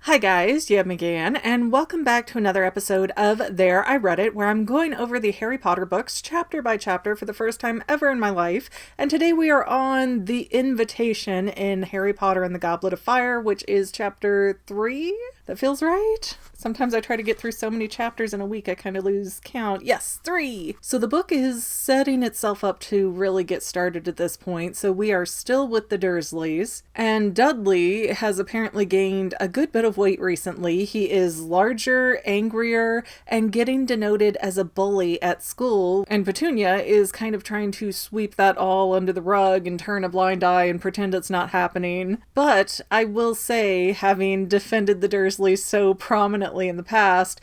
Hi guys, yeah, McGann, and welcome back to another episode of There I Read It, where I'm going over the Harry Potter books chapter by chapter for the first time ever in my life. And today we are on The Invitation in Harry Potter and the Goblet of Fire, which is chapter 3? That feels right? Sometimes I try to get through so many chapters in a week I kind of lose count. Yes, 3! So the book is setting itself up to really get started at this point, so we are still with the Dursleys. And Dudley has apparently gained a good bit of weight recently. He is larger, angrier, and getting denoted as a bully at school. And Petunia is kind of trying to sweep that all under the rug and turn a blind eye and pretend it's not happening. But I will say, having defended the Dursleys so prominently in the past,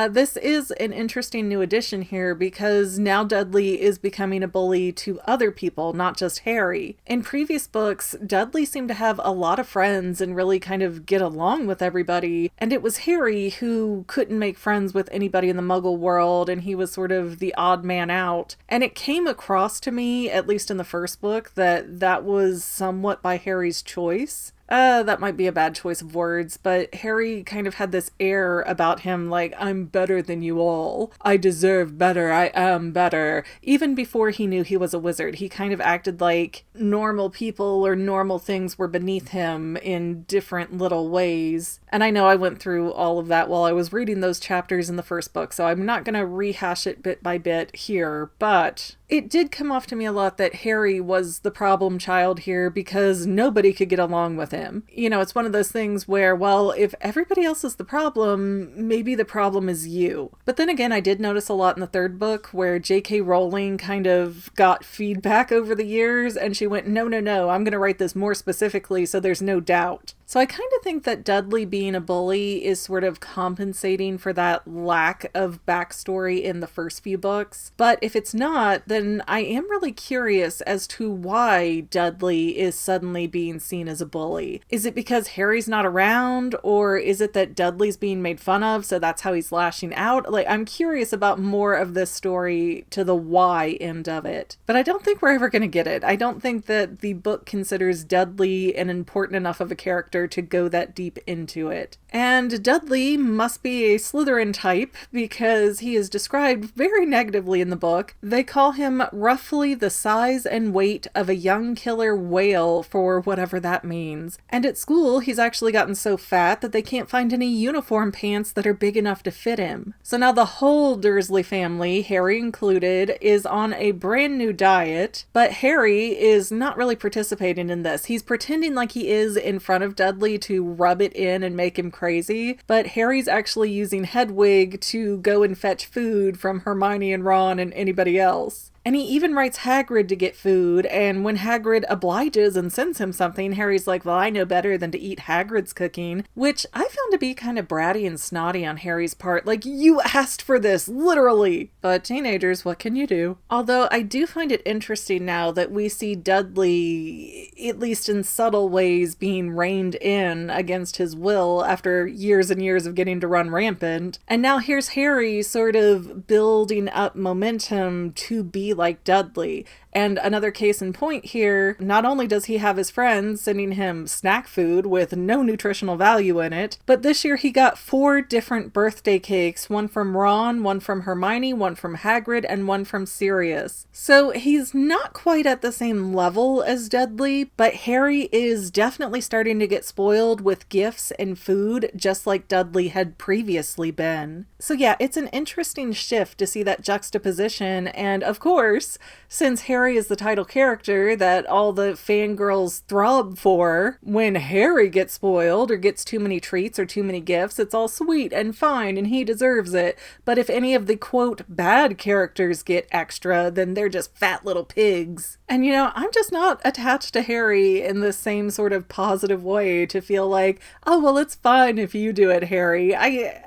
this is an interesting new addition here because now Dudley is becoming a bully to other people, not just Harry. In previous books, Dudley seemed to have a lot of friends and really kind of get along with everybody, and it was Harry who couldn't make friends with anybody in the Muggle world, and he was sort of the odd man out. And it came across to me, at least in the first book, that that was somewhat by Harry's choice. That might be a bad choice of words, but Harry kind of had this air about him like, I'm better than you all. I deserve better. I am better. Even before he knew he was a wizard, he kind of acted like normal people or normal things were beneath him in different little ways. And I know I went through all of that while I was reading those chapters in the first book, so I'm not going to rehash it bit by bit here, but it did come off to me a lot that Harry was the problem child here because nobody could get along with him. You know, it's one of those things where, well, if everybody else is the problem, maybe the problem is you. But then again, I did notice a lot in the third book where J.K. Rowling kind of got feedback over the years and she went, no, I'm going to write this more specifically so there's no doubt. So I kind of think that Dudley being a bully is sort of compensating for that lack of backstory in the first few books. But if it's not, then I am really curious as to why Dudley is suddenly being seen as a bully. Is it because Harry's not around, or is it that Dudley's being made fun of, so that's how he's lashing out? Like, I'm curious about more of this story to the why end of it. But I don't think we're ever going to get it. I don't think that the book considers Dudley an important enough of a character to go that deep into it. And Dudley must be a Slytherin type because he is described very negatively in the book. They call him roughly the size and weight of a young killer whale, for whatever that means. And at school, he's actually gotten so fat that they can't find any uniform pants that are big enough to fit him. So now the whole Dursley family, Harry included, is on a brand new diet, but Harry is not really participating in this. He's pretending like he is in front of Dudley to rub it in and make him crazy, but Harry's actually using Hedwig to go and fetch food from Hermione and Ron and anybody else. And he even writes Hagrid to get food, and when Hagrid obliges and sends him something, Harry's like, well, I know better than to eat Hagrid's cooking, which I found to be kind of bratty and snotty on Harry's part. Like, you asked for this, literally! But teenagers, what can you do? Although I do find it interesting now that we see Dudley, at least in subtle ways, being reined in against his will after years and years of getting to run rampant. And now here's Harry sort of building up momentum to be like Dudley. And another case in point here, not only does he have his friends sending him snack food with no nutritional value in it, but this year he got 4 different birthday cakes, one from Ron, one from Hermione, one from Hagrid, and one from Sirius. So he's not quite at the same level as Dudley, but Harry is definitely starting to get spoiled with gifts and food, just like Dudley had previously been. So yeah, it's an interesting shift to see that juxtaposition, and of course, since Harry is the title character that all the fangirls throb for, when Harry gets spoiled or gets too many treats or too many gifts, it's all sweet and fine and he deserves it. But if any of the quote bad characters get extra, then they're just fat little pigs. And you know, I'm just not attached to Harry in the same sort of positive way to feel like, oh well, it's fine if you do it, Harry.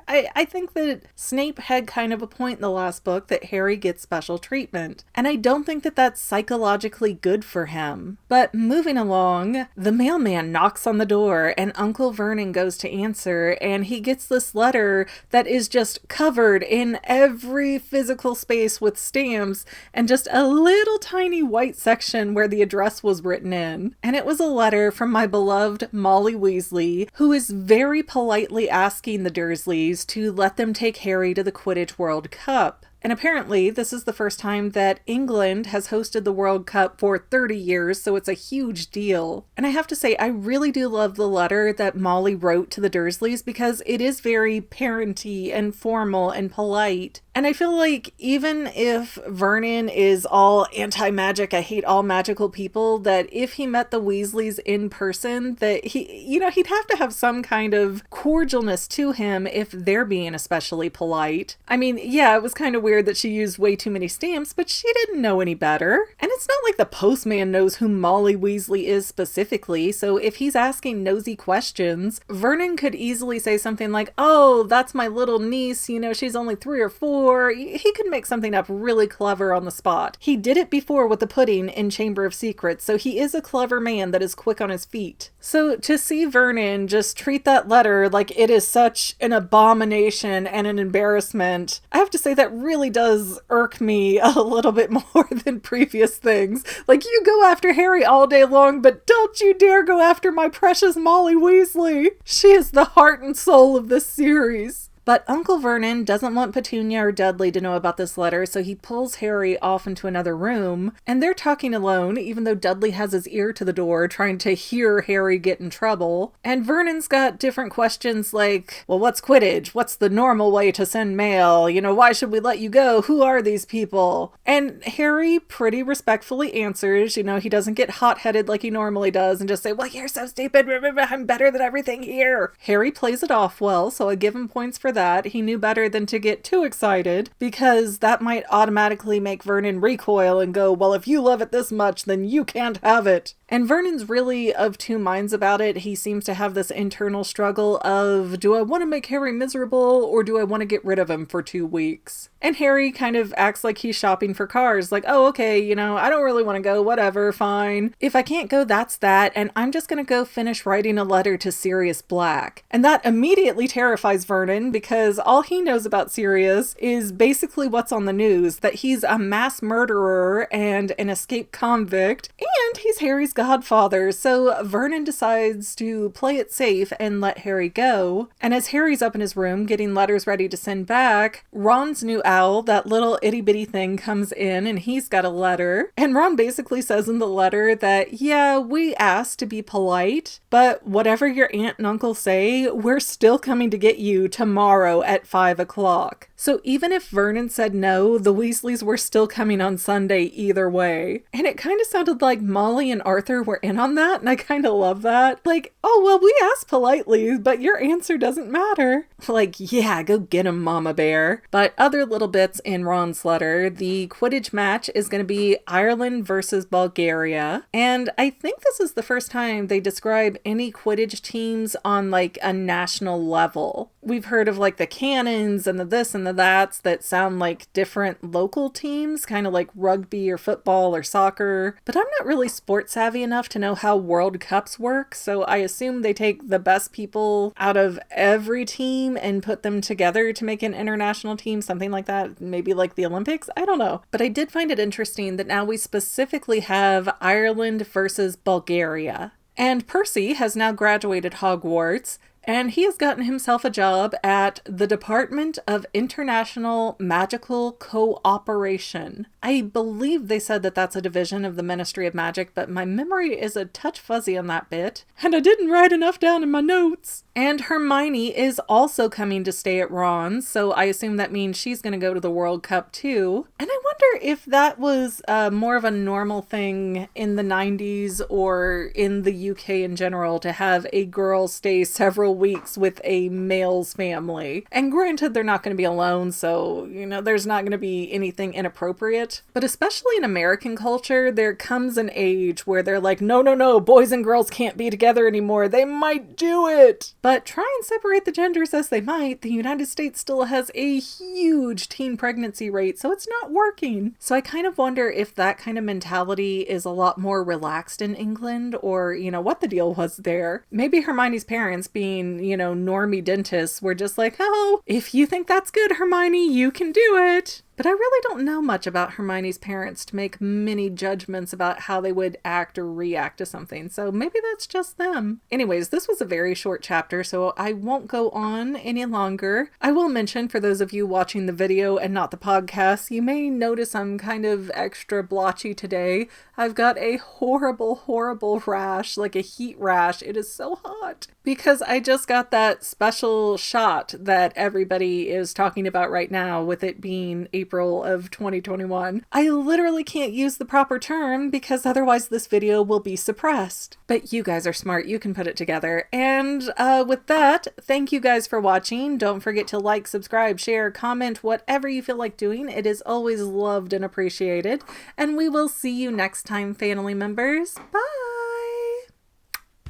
I think that Snape had kind of a point in the last book that Harry gets special treatment. And I don't think that that's psychologically good for him. But moving along, the mailman knocks on the door and Uncle Vernon goes to answer, and he gets this letter that is just covered in every physical space with stamps and just a little tiny white section where the address was written in. And it was a letter from my beloved Molly Weasley, who is very politely asking the Dursleys to let them take Harry to the Quidditch World Cup. And apparently, this is the first time that England has hosted the World Cup for 30 years, so it's a huge deal. And I have to say, I really do love the letter that Molly wrote to the Dursleys because it is very parenty and formal and polite. And I feel like even if Vernon is all anti-magic, I hate all magical people, that if he met the Weasleys in person, that he'd have to have some kind of cordialness to him if they're being especially polite. I mean, yeah, it was kind of weird that she used way too many stamps, but she didn't know any better. And it's not like the postman knows who Molly Weasley is specifically, so if he's asking nosy questions, Vernon could easily say something like, oh, that's my little niece, she's only 3 or 4. He could make something up really clever on the spot. He did it before with the pudding in Chamber of Secrets, so he is a clever man that is quick on his feet. So to see Vernon just treat that letter like it is such an abomination and an embarrassment, I have to say that really does irk me a little bit more than previous things. Like, you go after Harry all day long, but don't you dare go after my precious Molly Weasley. She is the heart and soul of this series. But Uncle Vernon doesn't want Petunia or Dudley to know about this letter, so he pulls Harry off into another room, and they're talking alone, even though Dudley has his ear to the door, trying to hear Harry get in trouble. And Vernon's got different questions like, well, what's Quidditch? What's the normal way to send mail? Why should we let you go? Who are these people? And Harry pretty respectfully answers, he doesn't get hot-headed like he normally does and just say, well, you're so stupid, I'm better than everything here. Harry plays it off well, so I give him points for that. He knew better than to get too excited, because that might automatically make Vernon recoil and go, well, if you love it this much, then you can't have it. And Vernon's really of two minds about it. He seems to have this internal struggle of, do I want to make Harry miserable, or do I want to get rid of him for 2 weeks? And Harry kind of acts like he's shopping for cars, like, oh, okay, I don't really want to go, whatever, fine. If I can't go, that's that, and I'm just gonna go finish writing a letter to Sirius Black. And that immediately terrifies Vernon, because all he knows about Sirius is basically what's on the news, that he's a mass murderer and an escaped convict, and he's Harry's godfather. So Vernon decides to play it safe and let Harry go. And as Harry's up in his room getting letters ready to send back, Ron's new owl, that little itty bitty thing, comes in and he's got a letter. And Ron basically says in the letter that, yeah, we asked to be polite, but whatever your aunt and uncle say, we're still coming to get you tomorrow at 5 o'clock. So even if Vernon said no, the Weasleys were still coming on Sunday either way. And it kind of sounded like Molly and Arthur were in on that, and I kind of love that. Like, oh, well, we asked politely, but your answer doesn't matter. Like, yeah, go get him, Mama Bear. But other little bits in Ron's letter, the Quidditch match is going to be Ireland versus Bulgaria. And I think this is the first time they describe any Quidditch teams on like a national level. We've heard of like the Cannons and the this and the that's that sound like different local teams, kind of like rugby or football or soccer. But I'm not really sports savvy enough to know how World Cups work, so I assume they take the best people out of every team and put them together to make an international team, something like that, maybe like the Olympics, I don't know. But I did find it interesting that now we specifically have Ireland versus Bulgaria. And Percy has now graduated Hogwarts, and he has gotten himself a job at the Department of International Magical Cooperation. I believe they said that that's a division of the Ministry of Magic, but my memory is a touch fuzzy on that bit, and I didn't write enough down in my notes. And Hermione is also coming to stay at Ron's, so I assume that means she's going to go to the World Cup too. And I wonder if that was more of a normal thing in the 90s or in the UK in general, to have a girl stay several couple weeks with a male's family. And granted, they're not going to be alone, so, there's not going to be anything inappropriate. But especially in American culture, there comes an age where they're like, no, boys and girls can't be together anymore. They might do it. But try and separate the genders as they might, the United States still has a huge teen pregnancy rate, so it's not working. So I kind of wonder if that kind of mentality is a lot more relaxed in England, or, what the deal was there. Maybe Hermione's parents, being, normie dentists, were just like, oh, if you think that's good, Hermione, you can do it. But I really don't know much about Hermione's parents to make many judgments about how they would act or react to something, so maybe that's just them. Anyways, this was a very short chapter, so I won't go on any longer. I will mention, for those of you watching the video and not the podcast, you may notice I'm kind of extra blotchy today. I've got a horrible rash, like a heat rash. It is so hot. Because I just got that special shot that everybody is talking about right now, with it being April of 2021. I literally can't use the proper term because otherwise this video will be suppressed. But you guys are smart, you can put it together. And with that, thank you guys for watching. Don't forget to like, subscribe, share, comment, whatever you feel like doing. It is always loved and appreciated. And we will see you next time, Fanily members. Bye!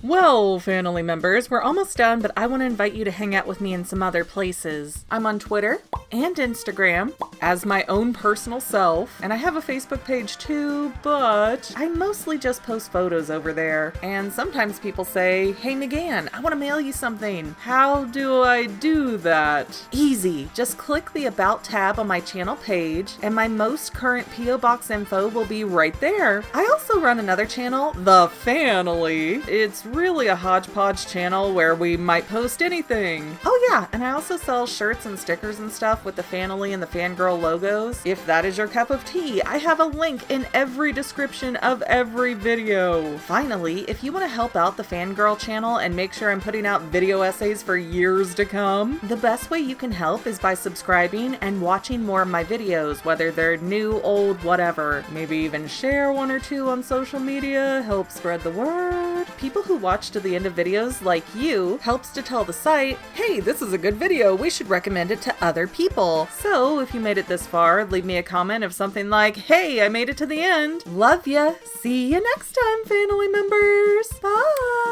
Well, Fanily members, we're almost done, but I want to invite you to hang out with me in some other places. I'm on Twitter and Instagram as my own personal self, and I have a Facebook page too, but I mostly just post photos over there. And sometimes people say, hey McGann, I want to mail you something. How do I do that? Easy. Just click the About tab on my channel page, and my most current P.O. Box info will be right there. I also run another channel, The Fanily. It's really a hodgepodge channel where we might post anything. Oh yeah, and I also sell shirts and stickers and stuff with the Fanily and the Fangirl logos. If that is your cup of tea, I have a link in every description of every video. Finally, if you want to help out the Fangirl channel and make sure I'm putting out video essays for years to come, the best way you can help is by subscribing and watching more of my videos, whether they're new, old, whatever. Maybe even share one or two on social media, help spread the word. People who watch to the end of videos, like you, helps to tell the site, hey, this is a good video, we should recommend it to other people. So if you made it this far, leave me a comment of something like, hey, I made it to the end. Love ya. See you next time, Fanily members. Bye.